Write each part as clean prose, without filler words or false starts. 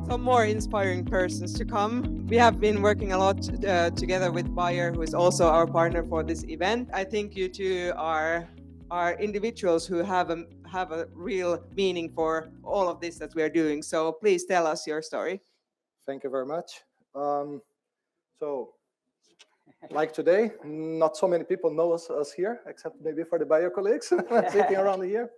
some more inspiring persons to come. We have been working a lot together with Bayer, who is also our partner for this event. I think you two are individuals who have a real meaning for all of this that we are doing. So please tell us your story. Thank you very much. So, like today, not so many people know us here, except maybe for the Bayer colleagues sitting around here.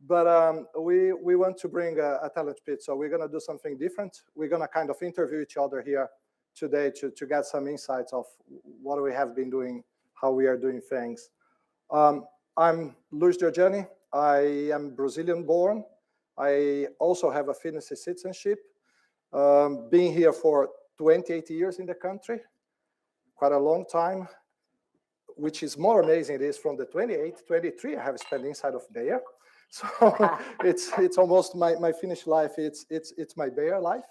But we want to bring a talent pit, so we're going to do something different. We're going to kind of interview each other here today to get some insights of what we have been doing, how we are doing things. I'm Luiz Giorgiani. I am Brazilian born. I also have a Finnish citizenship. Being here for 28 years in the country, quite a long time, which is more amazing. It is from the 23 I have spent inside of Bayer. So it's almost my Finnish life. It's my Bayer life.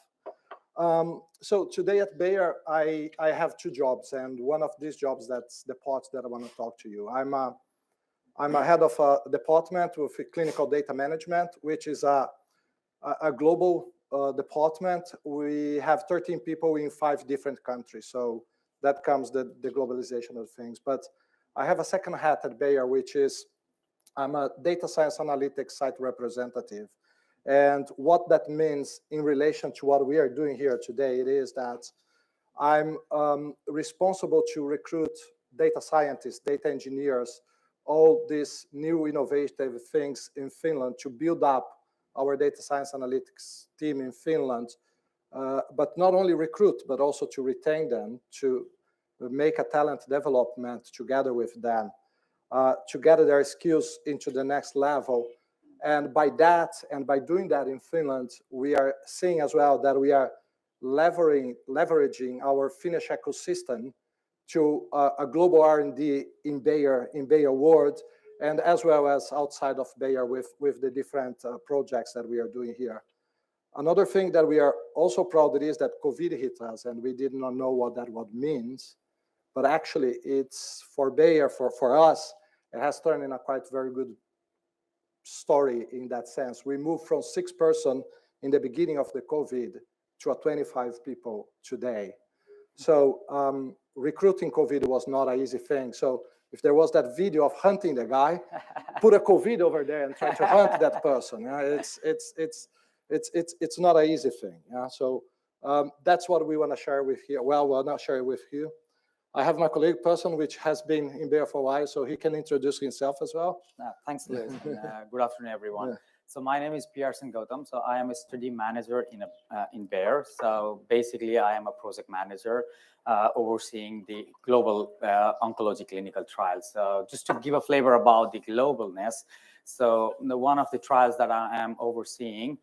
So today at Bayer, I have two jobs, and one of these jobs, that's the part that I want to talk to you. I'm a head of a department with clinical data management, which is a global department. We have 13 people in 5 different countries, so that comes the globalization of things. But I have a second hat at Bayer, which is I'm a data science analytics site representative. And what that means in relation to what we are doing here today, it is that I'm responsible to recruit data scientists, data engineers, all these new innovative things in Finland to build up our data science analytics team in Finland, but not only recruit, but also to retain them, to make a talent development together with them, to gather their skills into the next level. And by that, and by doing that in Finland, we are seeing as well that we are leveraging our Finnish ecosystem to a global R&D in Bayer world, and as well as outside of Bayer with the different projects that we are doing here. Another thing that we are also proud of is that COVID hit us, and we did not know what that means. But actually, it's for Bayer, for us, it has turned in a quite very good story in that sense. We moved from 6 person in the beginning of the COVID to a 25 people today. So recruiting COVID was not an easy thing. So if there was that video of hunting the guy, put a COVID over there and try to hunt that person. Yeah? It's not an easy thing. Yeah? So that's what we want to share with you. Well, we'll not share it with you. I have my colleague Prson, which has been in Bayer for a while, so he can introduce himself as well. Thanks, Luiz. Good afternoon, everyone. Yeah. So my name is Prson Gautam. So I am a study manager in Bayer. So basically, I am a project manager overseeing the global oncology clinical trials. So just to give a flavor about the globalness, so one of the trials that I am overseeing,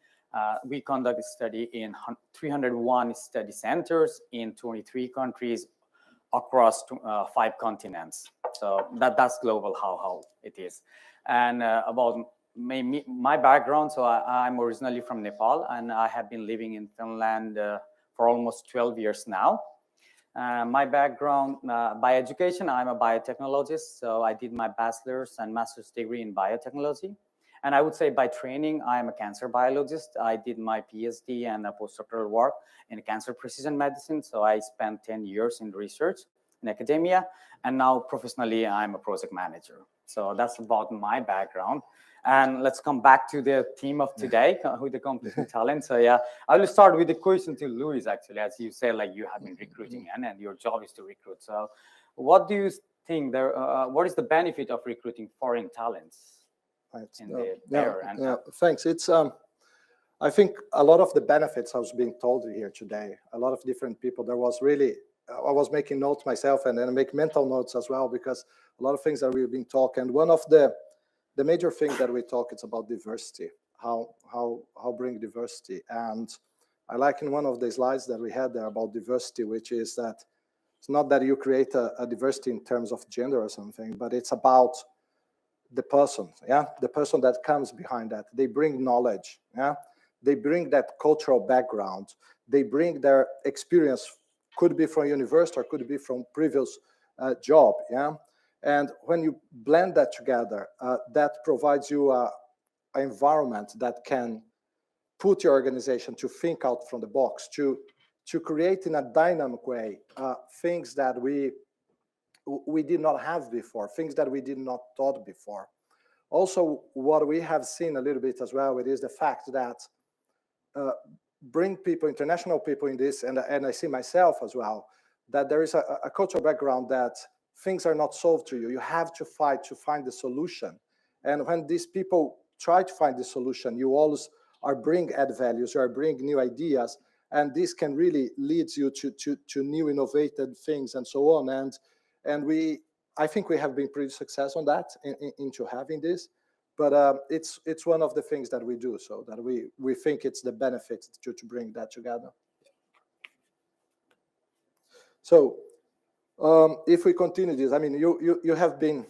we conduct a study in 301 study centers in 23 countries across 5 continents. So that's global how it is. And about my background, so I'm originally from Nepal, and I have been living in Finland for almost 12 years now. My background, by education, I'm a biotechnologist. So I did my bachelor's and master's degree in biotechnology. And I would say by training, I'm a cancer biologist. I did my PhD and a postdoctoral work in cancer precision medicine. So I spent 10 years in research in academia. And now professionally, I'm a project manager. So that's about my background. And let's come back to the theme of today, with the competition talent. So yeah, I will start with the question to Luiz, actually. As you say, like you have been recruiting and your job is to recruit. So what do you think there, what is the benefit of recruiting foreign talents? Thanks. It's I think a lot of the benefits I was being told here today, a lot of different people. There was really, I was making notes myself, and then I make mental notes as well, because a lot of things that we've been talking. And one of the major things that we talk, it's about diversity, how bring diversity. And I like in one of the slides that we had there about diversity, which is that it's not that you create a diversity in terms of gender or something, but it's about the person, yeah, the person that comes behind that. They bring knowledge, yeah, they bring that cultural background, they bring their experience, could be from university or could be from previous job, yeah. And when you blend that together, that provides you an environment that can put your organization to think out from the box, to create in a dynamic way things that we did not have before, things that we did not thought before. Also, what we have seen a little bit as well, it is the fact that bring people, international people in this, and I see myself as well, that there is a cultural background that things are not solved to you. You have to fight to find the solution. And when these people try to find the solution, you always are bring add values, you are bring new ideas, and this can really lead you to new innovative things and so on. And I think we have been pretty successful on that into having this. But it's one of the things that we do, so that we think it's the benefit to bring that together. So if we continue this, I mean, you have been,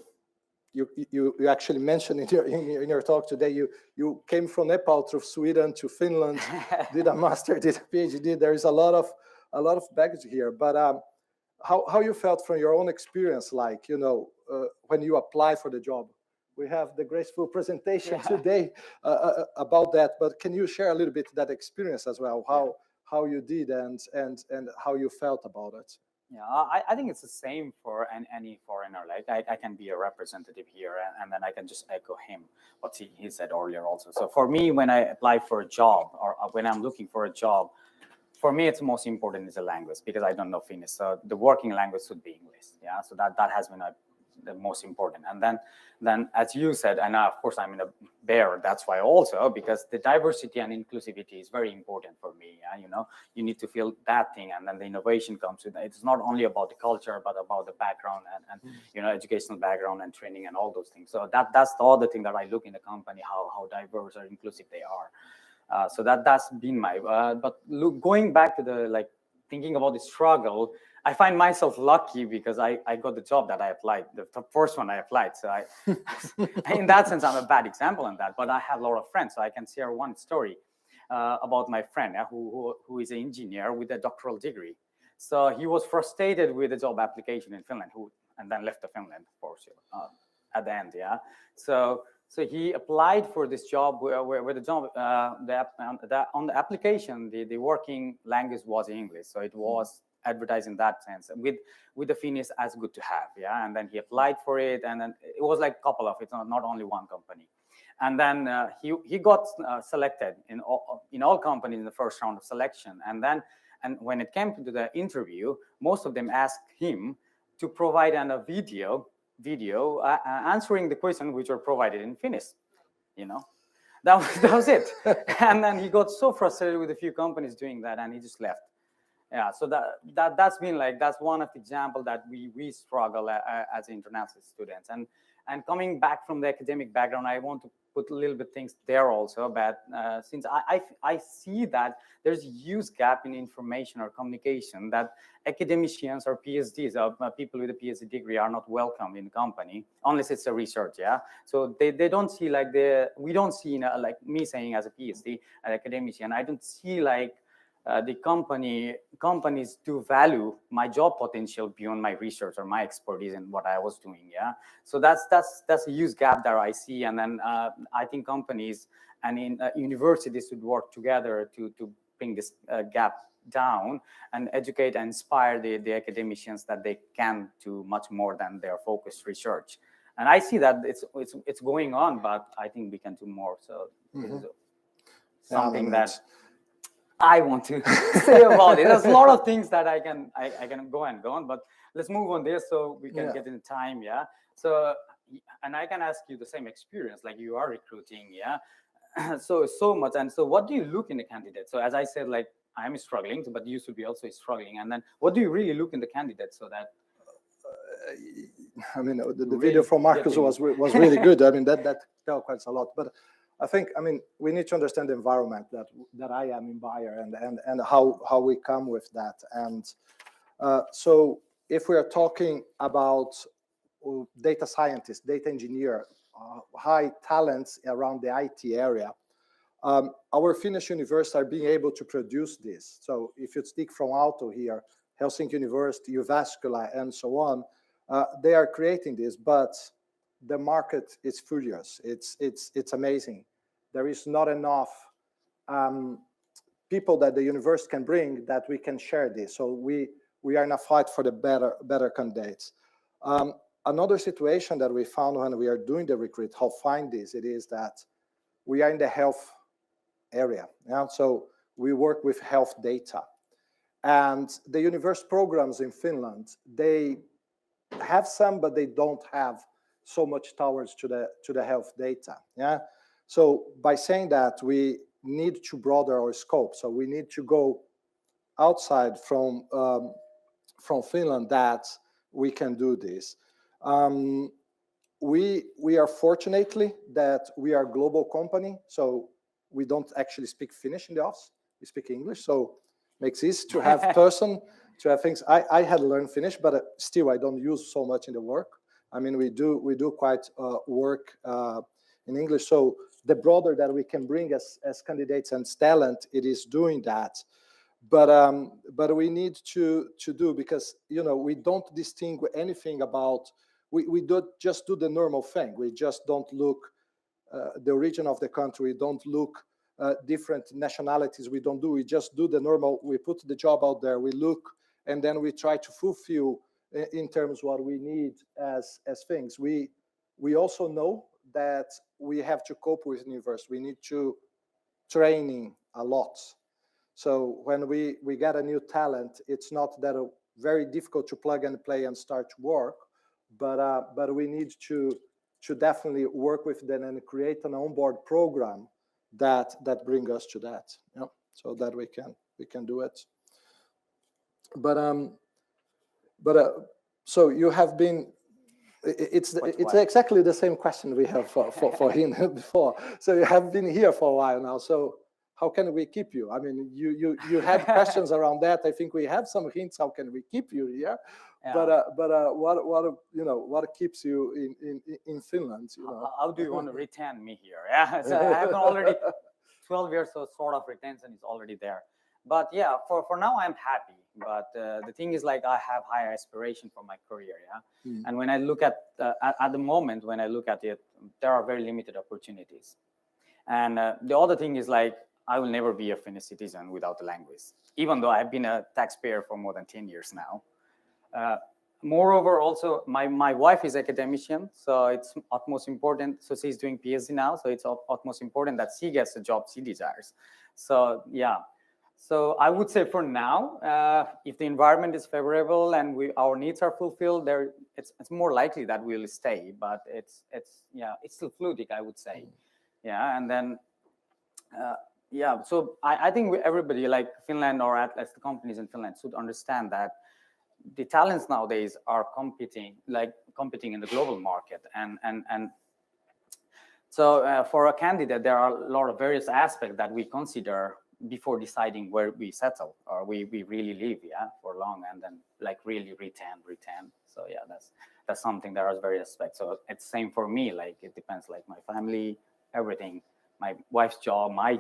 you actually mentioned in your talk today, you came from Nepal through Sweden to Finland, did a master, did a PhD. There is a lot of baggage here. But how you felt from your own experience, like, you know, when you apply for the job? We have the graceful presentation today about that, but can you share a little bit that experience as well, how you did and how you felt about it? Yeah, I think it's the same for any foreigner. Like I can be a representative here, and then I can just echo him, what he said earlier also. So for me, when I apply for a job, or when I'm looking for a job, for me, it's most important is the language, because I don't know Finnish. So the working language should be English. Yeah, so that has been the most important. And then as you said, and of course I'm in a bear, that's why also, because the diversity and inclusivity is very important for me. Yeah? You know, you need to feel that thing, and then the innovation comes with it. It's not only about the culture, but about the background and you know, educational background and training and all those things. So that's the other thing that I look in the company, how diverse or inclusive they are. So that's been my but going back to the, like, thinking about the struggle, I find myself lucky because I got the job that I applied, the first one I applied. So in that sense, I'm a bad example on that, but I have a lot of friends. So I can share one story about my friend who is an engineer with a doctoral degree. So he was frustrated with the job application in Finland, and then left Finland, of course, at the end, yeah. So he applied for this job where the job, on the application, the working language was English. So it was advertised in that sense, with the Finnish as good to have, yeah. And then he applied for it, and then it was like a couple of it, not only one company. And then he got selected in all companies in the first round of selection. And when it came to the interview, most of them asked him to provide a video answering the question which were provided in Finnish. You know, that was it. And then he got so frustrated with a few companies doing that, and he just left. Yeah, so that's been like, that's one of the example that we struggle as international students. And coming back from the academic background, I want to put a little bit things there also. But since I see that there's a huge gap in information or communication, that academicians or PhDs, or people with a PhD degree, are not welcome in the company unless it's a research. Yeah, so they don't see, like, we don't see, like me saying as a PhD, an academician, I don't see like the companies do value my job potential beyond my research or my expertise in what I was doing. Yeah, so that's a huge gap that I see. And then I think companies and in universities should work together to bring this gap down and educate and inspire the academicians that they can do much more than their focused research. And I see that it's going on, but I think we can do more. So this is something that I want to say about it. There's a lot of things that I can go on, but let's move on there so we can get in time. Yeah. So, and I can ask you the same experience, like you are recruiting. Yeah. So much. And so what do you look in the candidate? So as I said, like, I'm struggling, but you should be also struggling. And then what do you really look in the candidate so that? I mean, the really video from Marcus was really good. I mean, that tells quite a lot. But I think, I mean, we need to understand the environment that I am in Bayer and how we come with that. And so if we are talking about data scientists, data engineer, high talents around the IT area, our Finnish universities are being able to produce this. So if you stick from Aalto here, Helsinki University, Jyväskylä, and so on, they are creating this, but the market is furious. It's amazing. There is not enough people that the university can bring that we can share this. So we are in a fight for the better candidates. Another situation that we found when we are doing the recruit, how find this, it is that we are in the health area. Yeah? So we work with health data. And the university programs in Finland, they have some, but they don't have so much towards to the health data. Yeah. So by saying that, we need to broaden our scope. So we need to go outside from Finland that we can do this. We are fortunately that we are a global company, so we don't actually speak Finnish in the office. We speak English, so makes it easy to have person to have things. I had learned Finnish, but still I don't use so much in the work. I mean, we do quite work in English. So the broader that we can bring as candidates and talent, it is doing that. But we need to do, because we don't distinguish anything about. We don't just do the normal thing. We just don't look the origin of the country. We don't look different nationalities. We don't do. We just do the normal. We put the job out there. We look, and then we try to fulfill in terms what we need as things. We also know that we have to cope with universe. We need to training a lot. So when we get a new talent, it's not that very difficult to plug and play and start to work, but we need to definitely work with them and create an onboard program that bring us to that, so that we can do it. So you have been. It's exactly the same question we have for him before. So you have been here for a while now. So how can we keep you? I mean, you had questions around that. I think we have some hints. How can we keep you here? Yeah. But what keeps you in Finland? How do you want to retain me here? Yeah, so I have already 12 years, so sort of retention is already there. But yeah, for now I'm happy. But the thing is, like, I have higher aspiration for my career. Yeah, and when I look at the moment, when I look at it, there are very limited opportunities. And the other thing is, like, I will never be a Finnish citizen without the language, even though I've been a taxpayer for more than 10 years now. Moreover, also my wife is academician, so it's utmost important. So she's doing PhD now, so it's utmost important that she gets the job she desires. So yeah, so I would say for now, if the environment is favorable and our needs are fulfilled, it's more likely that we'll stay. But it's still fluid, I would say. Yeah, and then yeah, so I think everybody, like Finland or at least the companies in Finland, should understand that the talents nowadays are competing in the global market, and so for a candidate, there are a lot of various aspects that we consider before deciding where we settle or we really live, for long, and then like really retain. So yeah, that's something. There are various aspects. So it's same for me. Like it depends, like my family, everything, my wife's job, my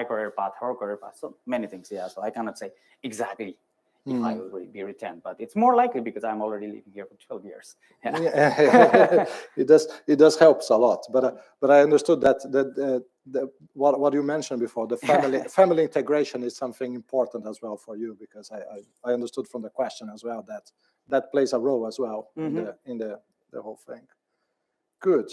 career path, her career path, so many things. Yeah, so I cannot say exactly if I will be retained, but it's more likely because I'm already living here for 12 years. Yeah. It does helps a lot, but I understood that what you mentioned before, the family integration is something important as well for you, because I understood from the question as well that plays a role as well in the whole thing. Good.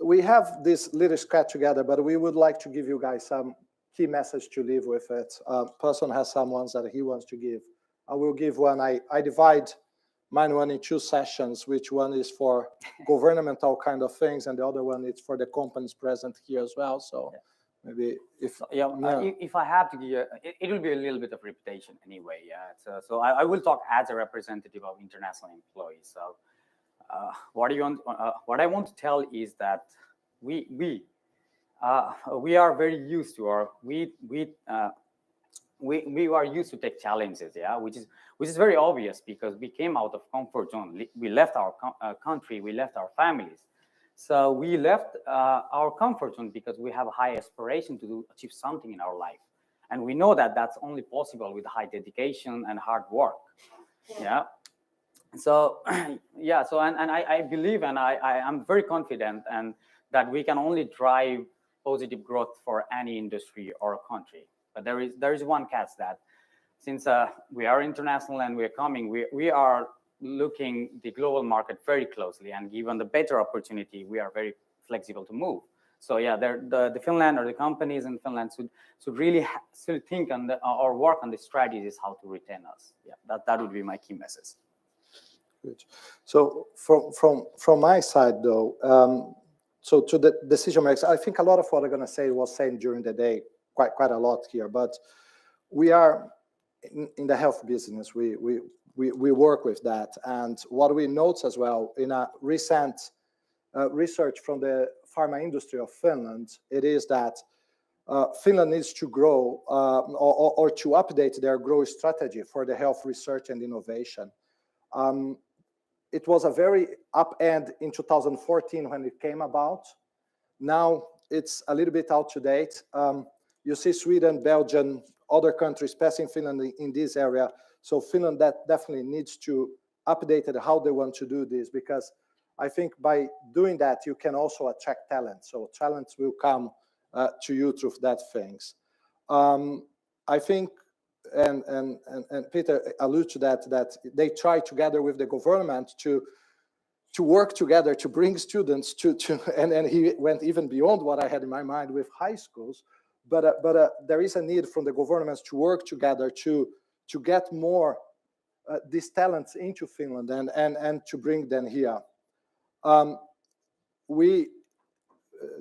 We have this little sketch together, but we would like to give you guys some key message to leave with it. Prson has some ones that he wants to give. I will give one. I divide mine one in two sessions, which one is for governmental kind of things, and the other one is for the companies present here as well. So maybe if I have to give, it will be a little bit of reputation anyway. Yeah. So I will talk as a representative of international employees. So what I want to tell is that we are very used to, or we are used to take challenges, which is very obvious, because we came out of comfort zone. We left our country, we left our families. So we left our comfort zone because we have a high aspiration to achieve something in our life, and we know that that's only possible with high dedication and hard work. Yeah. So yeah. So and I believe, and I am very confident, and that we can only drive positive growth for any industry or country. But there is one catch, that since we are international and we are coming, we are looking the global market very closely, and given the better opportunity, we are very flexible to move. So yeah, the Finland, or the companies in Finland should really think on or work on the strategies how to retain us. Yeah, that would be my key message. Good. So from my side though, so to the decision makers, I think a lot of what I'm going to say was said during the day, quite a lot here. But we are in the health business. We work with that, and what we note as well in a recent research from the pharma industry of Finland, it is that Finland needs to grow or to update their growth strategy for the health research and innovation. It was a very up end in 2014 when it came about. Now it's a little bit out to date. You see Sweden, Belgium, other countries passing Finland in this area. So Finland that definitely needs to update it, how they want to do this, because I think by doing that, you can also attract talent. So talents will come to you through that things. I think, and Peter alluded to that they try together with the government to work together to bring students to and he went even beyond what I had in my mind with high schools. But there is a need from the governments to work together to get more these talents into Finland and to bring them here.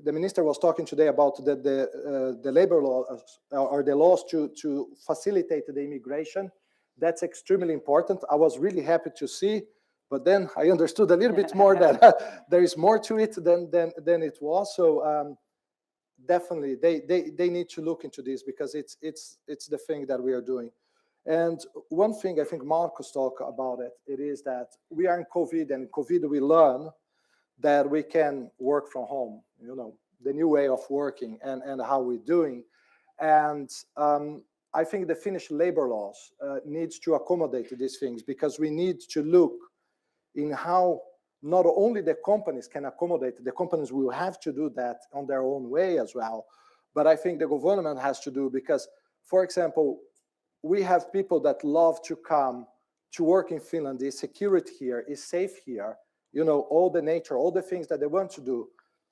The minister was talking today about the labor laws or the laws to facilitate the immigration. That's extremely important. I was really happy to see, but then I understood a little bit more that there is more to it than it was. So definitely they need to look into this, because it's the thing that we are doing. And one thing I think Marcus talked about it is that we are in COVID, and in COVID we learn that we can work from home, the new way of working and how we're doing. And I think the Finnish labor laws needs to accommodate these things, because we need to look in how not only the companies can accommodate, the companies will have to do that on their own way as well, but I think the government has to do, because, for example, we have people that love to come to work in Finland. The security here is safe here, all the nature, all the things that they want to do.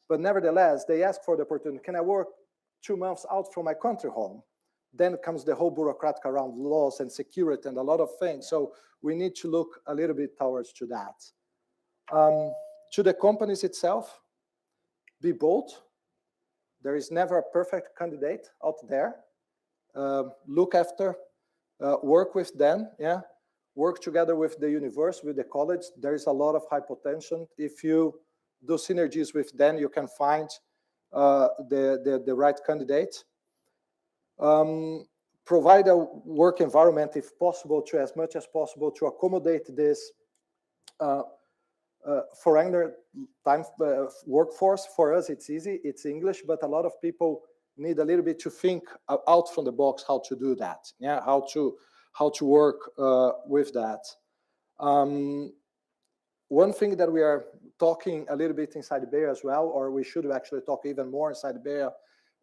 But nevertheless, they ask for the opportunity. Can I work 2 months out from my country home? Then comes the whole bureaucratic around laws and security and a lot of things. So we need to look a little bit towards to that. To the companies itself, be bold. There is never a perfect candidate out there. Look after, work with them, work together with the university, with the college. There is a lot of high potential. If you do synergies with them, you can find the right candidate. Provide a work environment, if possible, to as much as possible to accommodate this foreigner time workforce. For us, it's easy, it's English, but a lot of people need a little bit to think out from the box how to do that, how to work with that. One thing that we are talking a little bit inside the Bay as well, or we should actually talk even more inside the Bay,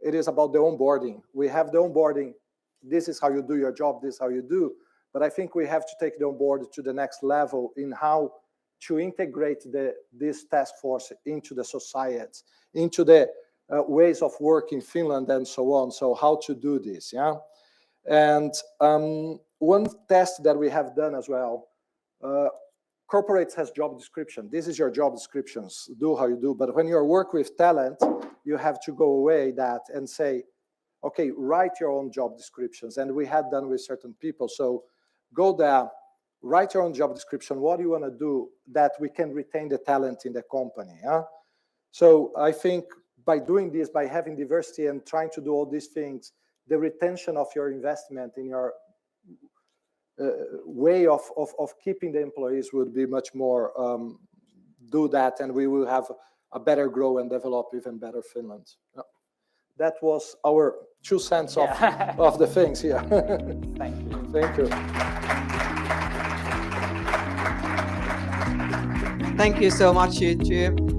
it is about the onboarding. We have the onboarding. This is how you do your job. This is how you do. But I think we have to take the onboarding to the next level in how to integrate this task force into the society, into the ways of work in Finland and so on. So how to do this, And one test that we have done as well, corporates has job description. This is your job descriptions, do how you do. But when you work with talent, you have to go away that and say, okay, write your own job descriptions. And we had done with certain people. So go there, write your own job description. What do you want to do that we can retain the talent in the company? So I think by doing this, by having diversity and trying to do all these things, the retention of your investment in your way of keeping the employees would be much more do that, and we will have a better grow and develop even better Finland. That was our 2 cents of the things here. Thank you. Thank you. Thank you so much, you two.